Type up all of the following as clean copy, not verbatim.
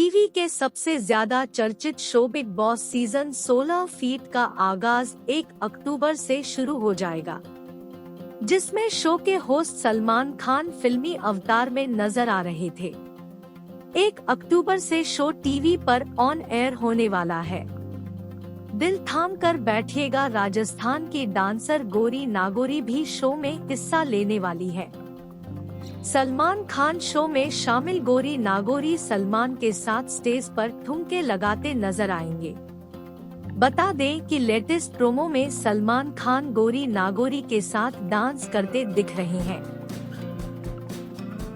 TV के सबसे ज्यादा चर्चित show big boss season 16 feet का आगाज 1 अक्टूबर से शुरू हो जाएगा, जिसमें शो के होस्ट सलमान खान फिल्मी अवतार में नजर आ रहे थे। 1 अक्टूबर से शो टीवी पर ऑन एयर होने वाला है। दिल थाम कर बैठिएगा राजस्थान की डांसर गौरी नागौरी भी शो में हिस्सा लेने वाली है। सलमान खान शो में शामिल गौरी नागौरी सलमान के साथ स्टेज पर ठुमके लगाते नजर आएंगे। बता दें कि लेटेस्ट प्रोमो में सलमान खान गौरी नागौरी के साथ डांस करते दिख रहे हैं।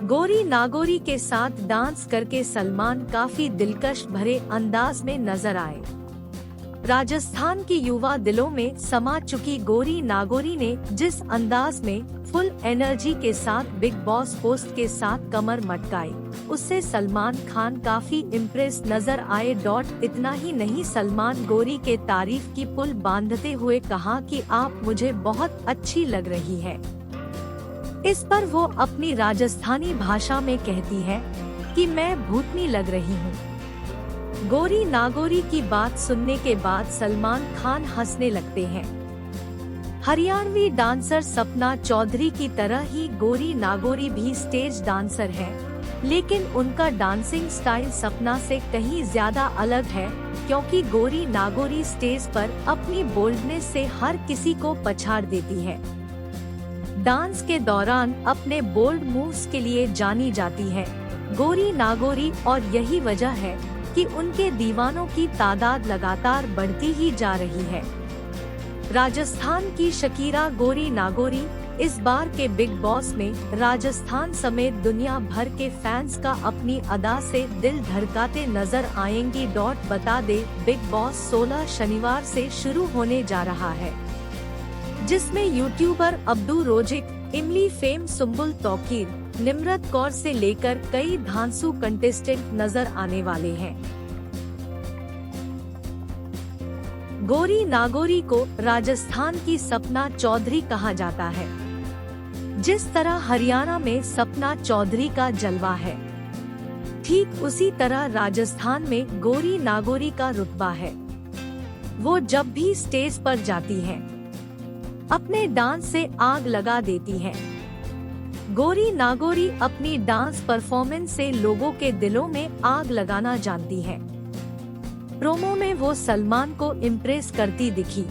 गौरी नागौरी के साथ डांस करके सलमान काफी दिलकश भरे अंदाज में नजर आए। राजस्थान की युवा दिलों में समा चुकी गौरी नागौरी ने जिस अंदाज में फुल एनर्जी के साथ बिग बॉस होस्ट के साथ कमर मटकाई, उससे सलमान खान काफी इम्प्रेस नजर आए। इतना ही नहीं, सलमान गौरी के तारीफ की पुल बांधते हुए कहा कि आप मुझे बहुत अच्छी लग रही है। इस पर वो अपनी राजस्थानी भाषा में कहती है कि मैं भूतनी लग रही हूँ। गौरी नागौरी की बात सुनने के बाद सलमान खान हंसने लगते हैं। हरियाणवी डांसर सपना चौधरी की तरह ही गौरी नागौरी भी स्टेज डांसर है, लेकिन उनका डांसिंग स्टाइल सपना से कहीं ज्यादा अलग है, क्योंकि गौरी नागौरी स्टेज पर अपनी बोल्डनेस से हर किसी को पछाड़ देती है। डांस के दौरान अपने बोल्ड मूव्स के लिए जानी जाती है गौरी नागौरी, और यही वजह है कि उनके दीवानों की तादाद लगातार बढ़ती ही जा रही है। राजस्थान की शकीरा गौरी नागौरी इस बार के बिग बॉस में राजस्थान समेत दुनिया भर के फैंस का अपनी अदा से दिल धड़काते नजर आएंगी। बता दे, बिग बॉस 16 शनिवार से शुरू होने जा रहा है, जिसमें यूट्यूबर अब्दू रोजिक, इमली फेम सुम्बुल तौकीर, निम्रत कौर से लेकर कई धांसू कंटेस्टेंट नजर आने वाले हैं। गौरी नागौरी को राजस्थान की सपना चौधरी कहा जाता है। जिस तरह हरियाणा में सपना चौधरी का जलवा है, ठीक उसी तरह राजस्थान में गौरी नागौरी का रुतबा है। वो जब भी स्टेज पर जाती हैं, अपने डांस से आग लगा देती हैं। गौरी नागौरी अपनी डांस परफॉर्मेंस से लोगों के दिलों में आग लगाना जानती है। प्रोमो में वो सलमान को इम्प्रेस करती दिखी।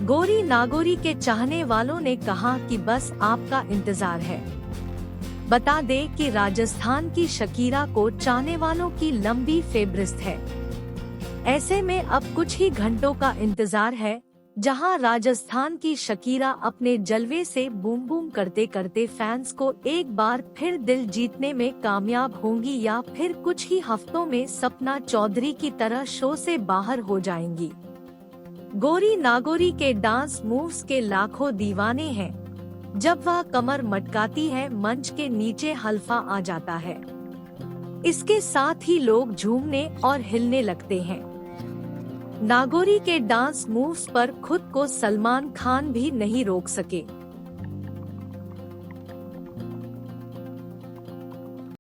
गौरी नागौरी के चाहने वालों ने कहा कि बस आपका इंतजार है। बता दें कि राजस्थान की शकीरा को चाहने वालों की लंबी फेवरिस्ट है। ऐसे में अब कुछ ही घंटों का इंतजार है, जहां राजस्थान की शकीरा अपने जलवे से बूम बूम करते करते फैंस को एक बार फिर दिल जीतने में कामयाब होंगी, या फिर कुछ ही हफ्तों में सपना चौधरी की तरह शो से बाहर हो जाएंगी। गौरी नागौरी के डांस मूव्स के लाखों दीवाने हैं। जब वह कमर मटकाती है, मंच के नीचे हल्फा आ जाता है। इसके साथ ही लोग झूमने और हिलने लगते हैं। नागौरी के डांस मूव्स पर खुद को सलमान खान भी नहीं रोक सके।